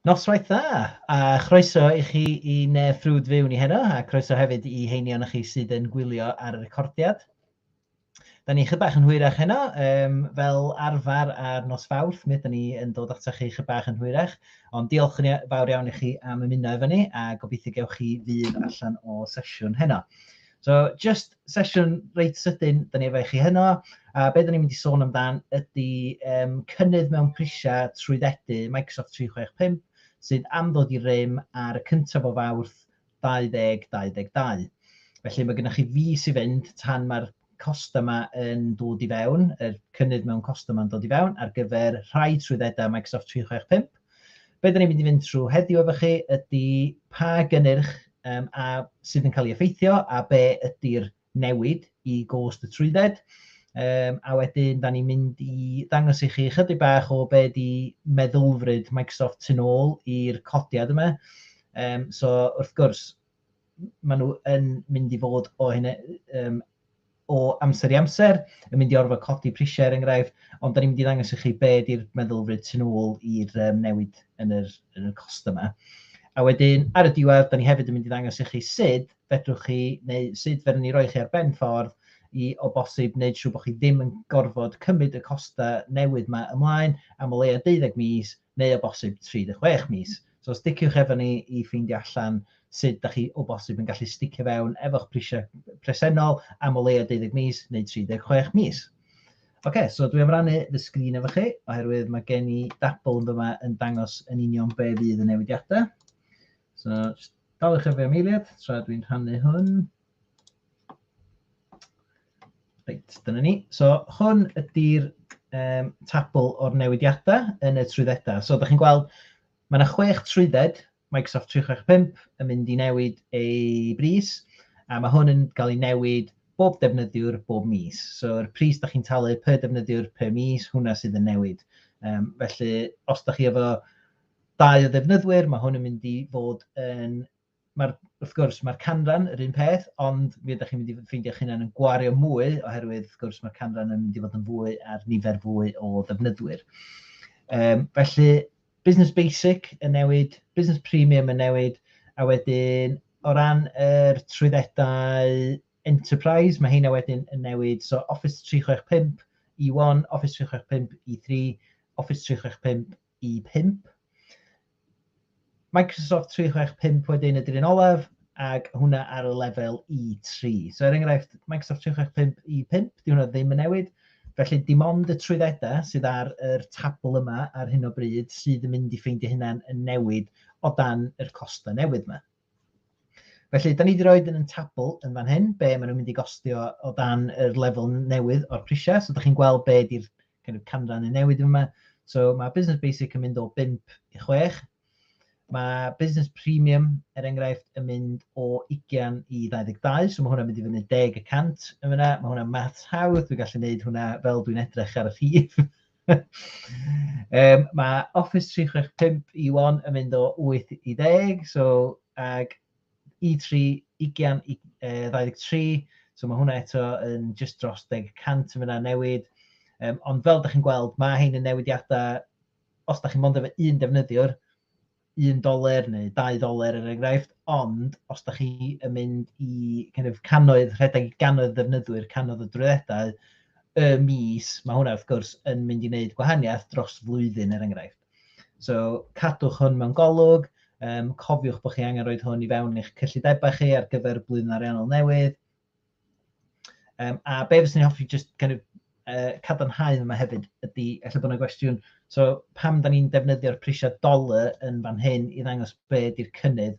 Noswaith dda, a chroeso i chi i'n ffrwd fyw ni heno, a croeso hefyd i heinion chi sydd yn gwylio ar y recordiad. Da ni chydig bach yn hwyrach heno, fel arfer ar nos Fawrth, mi ydyn ni yn dod ata chi chydig bach yn hwyrach, ond diolch yn fawr iawn i chi am ymuno efo ni, a gobeithio gewch chi fydd allan o sesiwn heno. So, just sesiwn reit sydyn, da ni efo chi heno, a be da ni'n mynd i sôn amdan ydy cynnydd mewn prisiau trwyddedu Microsoft 365, sydd am ddod i rym ar y cyntaf o Fawrth 2022. Felly mae gennych chi fis i fynd tan mae'r costa yma yn dod i fewn, y cynnydd mewn costa yma'n dod i fewn ar gyfer rhai trwyddedau Microsoft 365. Be da ni'n mynd i fynd trwy heddiw efo chi ydy pa gynnyrch a sydd yn cael ei effeithio a be ydy'r newid i gost y trwydded. A wedyn, da ni'n mynd i ddangos i chi chydig bach o be di meddylfryd Microsoft tu ôl i'r codiad yma. So, wrth gwrs, maen nhw yn mynd i fod o hynny o amser i amser, yn mynd i orfod codi prisiau enghraifft, ond da ni'n mynd i ddangos i chi be di'r meddylfryd tu ôl i'r newid yn y cost yma. A wedyn, ar y diwedd, da ni hefyd yn mynd i ddangos i chi sut fedrwch chi, neu sut fedrwn ni roi chi ar ben ffordd i o bosib wneud siŵr bod chi ddim yn gorfod cymryd y costa newydd yma ymlaen am o leia 12 mis neu o bosib 36 mis. So sticiwch efo ni i ffeindio allan sut da chi o bosib yn gallu sticio fewn efo'ch prisiau presennol am o leia 12 mis neu 36 mis. OK, so dwi am rannu fy sgrin efo chi, oherwydd mae gen i dabl yma yn dangos yn union be fydd y newidiadau. So, dalwch efo eiliad, tra dwi'n rhannu hwn. Reit, dyna ni. So, hwn ydy'r tabl o'r newidiadau yn y trwyddedau. So, da chi'n gweld, mae yna 6 trwydded Microsoft 365 yn mynd i newid ei bris, a mae hwn yn cael ei newid bob defnyddiwr bob mis. So, yr pris da chi'n talu per defnyddiwr per mis, hwnna sydd yn newid. Felly, os da chi efo 2 o ddefnyddwyr, mae hwn yn mynd i fod yn... Wrth gwrs, mae'r canran yr un peth, ond mi ydych chi'n mynd i ffeindio eich hunain yn gwario mwy, oherwydd, wrth gwrs, mae'r canran yn mynd i fod yn fwy ar nifer fwy o ddefnyddwyr. Felly, Busnes Basic yn newid, Busnes Premium yn newid, a wedyn, o ran yr trwyddedau Enterprise, mae heina wedyn yn newid. So, Office 365 E1, Office 365 E3, Office 365 E5. Microsoft 365 wedyn ydy'r un olaf, ac hwnna ar y lefel E3. So, er enghraifft, Microsoft 365 E5, di hwnna ddim yn newid. Felly, dim ond y trwyddedau sydd ar yr tabl yma ar hyn o bryd sydd yn mynd i ffeindio hynna'n yn newid o dan yr costa newydd yma. Felly, da ni wedi rhoi yn y tabl yn fan hyn, be maen nhw'n mynd i gostio o dan yr lefel newydd o'r prisiau. So, da chi'n gweld be di'r canran y newid yma. So, mae Business Basic yn mynd o 5 i 6. Mae Busnes Premium, er enghraifft, yn mynd o 20 i 22, so mae hwnna'n mynd i fyny 10% yn fyna. Mae hwnna'n maths hawdd, dwi'n gallu gwneud hwnna fel dwi'n edrych ar y rhif. Mae Office 365 E1 yn mynd o 8 i 10, so, ag E3 20 i 23, so mae hwnna eto yn just dros 10% yn fyna newid. Ond fel da chi'n gweld, mae hein yn newidiadau, os da chi'n mond efo un defnyddiwr, $1 neu $2 er enghraifft, ond os da chi yn mynd i cannoedd, rhedeg gannoedd ddefnyddwyr, cannoedd o drwyddedau, y mis, mae hwnna wrth gwrs yn mynd i wneud gwahaniaeth dros flwyddyn er enghraifft. So, cadwch hwn mewn golwg, cofiwch bod chi angen rhoi hwn i fewn i'ch cyllidebau chi ar gyfer blwyddyn ariannol newydd. A be fyswn i'n hoffi just cadarnhau yma hefyd ydy, efallai bod yna gwestiwn, so pam da ni'n defnyddio'r prisiau dollar yn fan hyn i ddangos be di'r cynnydd?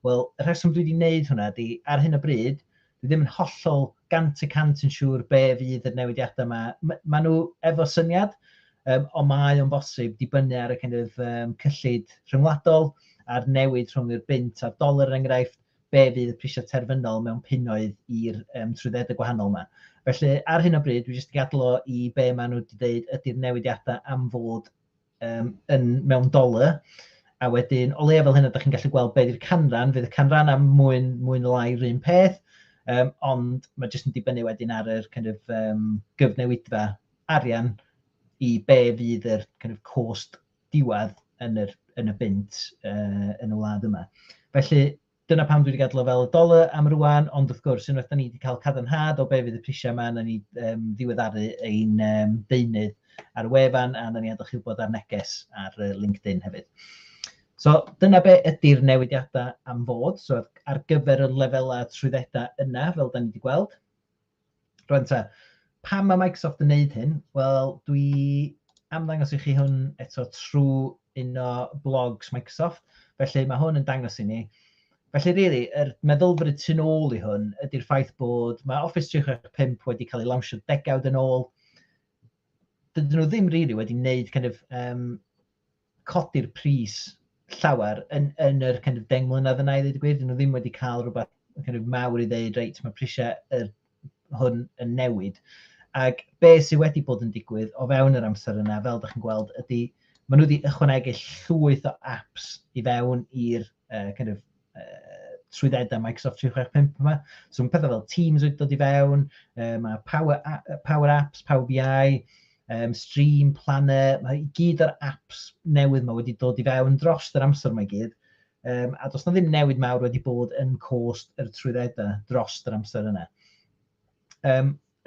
Wel, y rheswm dwi wedi wneud hwnna ydy, ar hyn o bryd, dwi ddim yn hollol 100% yn siŵr be fydd y newidiadau yma. Maen nhw efo syniad, ond mae o'n bosib dibynnu ar y cyllid rhyngwladol a'r newid rhwng yr bint a'r dollar enghraifft, be fydd y prisiau terfynol mewn punnoedd i'r trwyddedau gwahanol yma. Felly, ar hyn o bryd, dwi jyst gadlo i be maen nhw wedi dweud ydy'r newidiadau am fod mewn dollar. A wedyn, o leia fel hynny, da chi'n gallu gweld be di'r canran. Fydd y canran am mwy neu lai yr un peth, ond mae jyst yn dibynnu wedyn ar yr gyfnewidfa arian i be fydd yr cost diwedd yn yn y bynt yn y wlad yma. Felly, dyna pam dwi wedi gadael o fel y dolar am rwan, ond wrth gwrs, unwaith da ni wedi cael cadarnhad o be fydd y prisiau yma, na ni ddiweddaru ein deunydd ar y wefan, a na ni adael chi wybod ar neges ar LinkedIn hefyd. So, dyna be ydy'r newidiadau am fod. So, ar gyfer y lefelau trwyddedau yna, fel da ni wedi gweld. Rwan ta, pam mae Microsoft yn neud hyn? Wel, dwi am ddangos i chi hwn eto trwy un o blogs Microsoft. Felly, mae hwn yn dangos i ni. Felly, really, meddylfryd tu ôl i hwn ydy'r ffaith bod mae Office 365 wedi cael ei lawnsio degawd yn ôl. Dydyn nhw ddim really wedi wneud codi'r pris llawer yn yr 10 mlynedd yna i ddweud y gwir. Dydyn nhw ddim wedi cael rhywbeth mawr i ddeud, reit, mae prisiau hwn yn newid. Ac be sydd wedi bod yn digwydd o fewn yr amser yna, fel ydych chi'n gweld, ydy maen nhw wedi ychwanegu llwyth o apps i fewn i'r trwyddedau Microsoft 365 yma. So mae pethau fel Teams wedi dod i fewn, mae Power Apps, Power BI, Stream, Planner, mae gyd o'r apps newydd yma wedi dod i fewn dros yr amser yma i gyd. A does na ddim newid mawr wedi bod yn cost yr trwyddedau dros yr amser yna.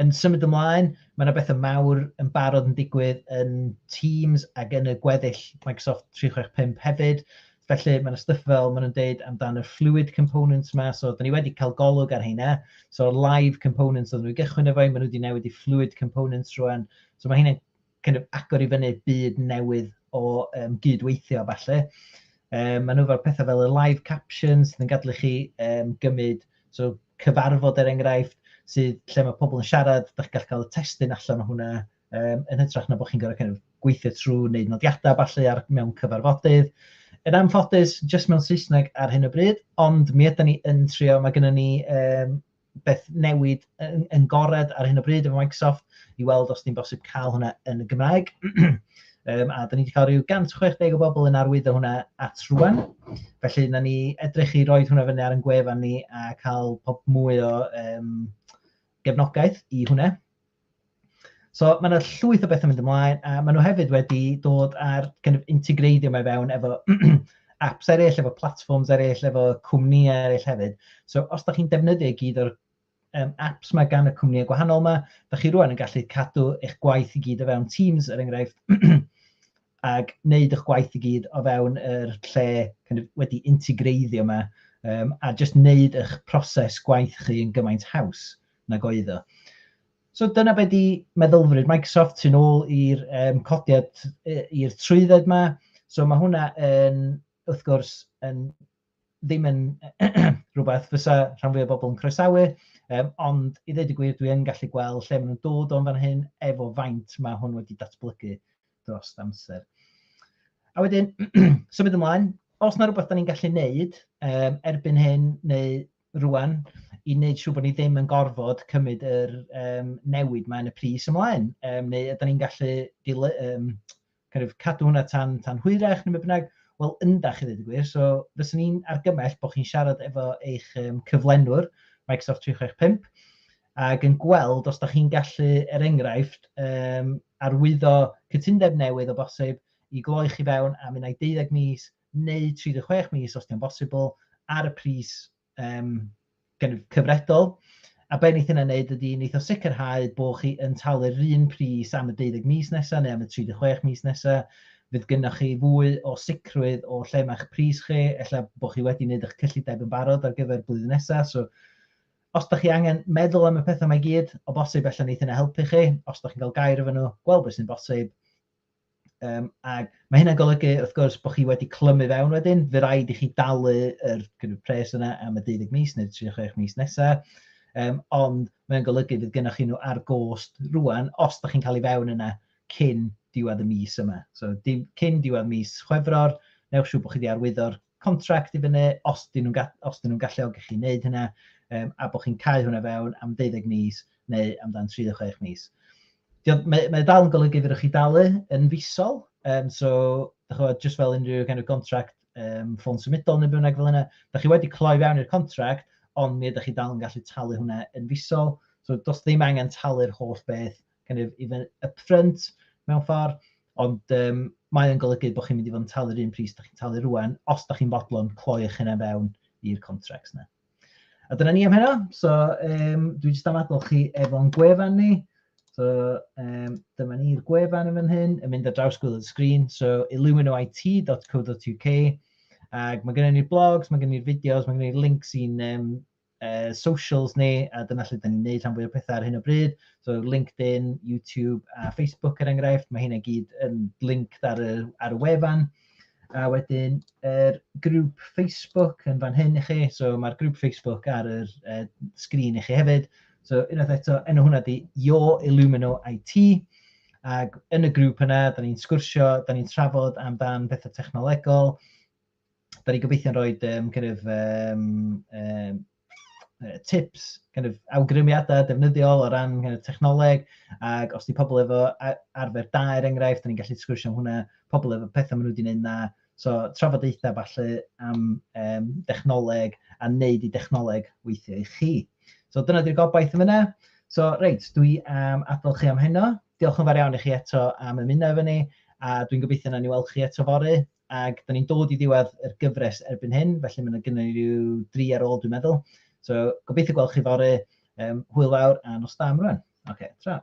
Yn symud ymlaen, mae yna bethau mawr yn barod yn digwydd yn Teams ac yn y gweddill Microsoft 365 hefyd. Felly, mae yna stwff fel maen nhw'n deud amdano y fluid components yma. So, da ni wedi cael golwg ar heina. So, live components oedden nhw i gychwyn efo, maen nhw wedi newid i fluid components rwan. So, mae hynny'n agor i fyny byd newydd o gydweithio falle. Maen nhw fel pethau fel y live captions, sydd yn gadlu chi gymryd cyfarfod enghraifft, lle mae pobl yn siarad, da chi'n gallu cael y testyn allan o hwnna, yn hytrach na bod chi'n gorfod gweithio trwy wneud nodiadau falle mewn cyfarfodydd. Yn anffodus, jyst mewn Saesneg ar hyn o bryd, ond mi ydym ni yn trio, mae gennym ni beth newid yn gored ar hyn o bryd efo Microsoft i weld os ni'n bosib cael hwnna yn y Gymraeg. A da ni wedi cael rhyw 160 o bobl yn arwyddo hwnna at rwan. Felly, na ni edrych i roed hwnna fyny ar yn gwefan ni a cael mwy o gefnogaeth i hwnna. So, mae yna llwyth o bethau mynd ymlaen, a maen nhw hefyd wedi dod ar integreiddio mae fewn efo apps eraill, efo platforms eraill, efo cwmnïau eraill hefyd. So, os da chi'n defnyddio gyd o'r apps mae gan y cwmnïau gwahanol yma, da chi rwan yn gallu cadw eich gwaith i gyd o fewn Teams, er enghraifft, ac wneud eich gwaith i gyd o fewn yr lle wedi integreiddio yma, a just wneud eich proses gwaith chi yn gymaint haws nag oedd o. So dyna be di meddylfryd Microsoft sy'n ôl i'r codiad, i'r trwydded yma. So mae hwnna yn, wrth gwrs, ddim yn rhywbeth fysa rhan fwy o bobl yn croesawu, ond i ddweud y gwir dwi yn gallu gweld lle maen nhw'n dod o'n fan hyn efo faint mae hwn wedi datblygu dros amser. A wedyn, symud ymlaen, os yna rhywbeth da ni'n gallu neud erbyn hyn neu rwan, i wneud siŵr bod ni ddim yn gorfod cymryd yr newid mae yn y pris ymlaen. Neu ydym ni'n gallu cadw hwnna tan hwyrach neu bynnag? Wel, yndach i ddweud y gwir. So, fyswn ni'n argymell bod chi'n siarad efo eich cyflenwr Microsoft 365 ac yn gweld os da chi'n gallu, enghraifft, arwyddo cytundeb newydd o bosib i gloi chi fewn am 12 mis neu 36 mis os di'n bosibl ar y pris cyfredol, a be wneith yna wneud ydy wneith o sicrhau bod chi yn talu'r un pris am y 12 mis nesaf neu am y 36 mis nesaf. Fydd gynnwch chi fwy o sicrwydd o lle mae'ch pris chi, ella bod chi wedi gwneud eich cyllideb yn barod ar gyfer blwyddyn nesaf. So, os da chi angen meddwl am y pethau mae gyd, o bosib ella wneith yna helpu chi, os da chi'n cael gair efo nhw, gweld beth sy'n bosib. Ac mae hynna'n golygu, wrth gwrs, bod chi wedi clymu fewn wedyn, fe rhaid i chi dalu yr pres yna am y 12 mis neu 36 mis nesaf. Ond mae'n golygu fydd gennych chi nhw ar gost rwan os da chi'n cael ei fewn yna cyn diwedd y mis yma. So, cyn diwedd mis Chwefror, newch siŵr bod chi wedi arwyddo'r contract i fyny os dyn nhw'n galluogi chi wneud hynna, a bod chi'n cael hwnna fewn am 12 mis neu amdan 36 mis. Mae dal yn golygu fyddwch chi dalu yn fusol, so just fel unrhyw contract ffôn symudol neu bynnag fel yna, da chi wedi cloi fewn i'r contract, ond mi ydych chi dal yn gallu talu hwnna yn fusol. So does ddim angen talu'r holl beth even upfront mewn ffordd, ond mae yn golygu bod chi'n mynd i fod yn talu'r un pris da chi'n talu rwan, os da chi'n bodlon cloi eich hynna fewn i'r contracts yna. A dyna ni am hynna. So, dwi jyst am adael chi efo'n gwefan ni. So, dyma ni'r gwefan yn fan hyn, yn mynd ar draws gwylio'r sgrin. So, illuminowit.co.uk. Ac mae gennym ni'r blogs, mae gennym ni'r fideos, mae gennym ni'r links i'n socials ni, a dyna lle da ni'n neud rhan fwy o pethau ar hyn o bryd. So, LinkedIn, YouTube a Facebook er enghraifft, mae hynna gyd yn linked ar y wefan. A wedyn, grŵp Facebook yn fan hyn i chi. So, mae'r grŵp Facebook ar yr sgrin i chi hefyd. So, unwaith eto, enw hwnna di Your Illumino IT. Ac yn y grŵp yna, da ni'n sgwrsio, da ni'n trafod amdan pethau technolegol. Da ni'n gobeithio'n rhoi tips, awgrymiadau defnyddiol o ran technoleg. Ac os di pobl efo arfer da er enghraifft, da ni'n gallu sgwrsio am hwnna, pobl efo pethau maen nhw wedi gwneud na. So, trafodaethau falle am dechnoleg a wneud i dechnoleg weithio i chi. So, dyna di'r gobaith am hynna. So, reit, dwi am adael chi am hynna. Diolch yn fawr iawn i chi eto am ymuno efo ni, a dwi'n gobeithio na ni weld chi eto fory. Ac da ni'n dod i ddiwedd yr gyfres erbyn hyn, felly mae gennym ni ryw 3 ar ôl, dwi'n meddwl. So, gobeithio gweld chi fory. Hwyl fawr a nos da am rwan. Oce, tra.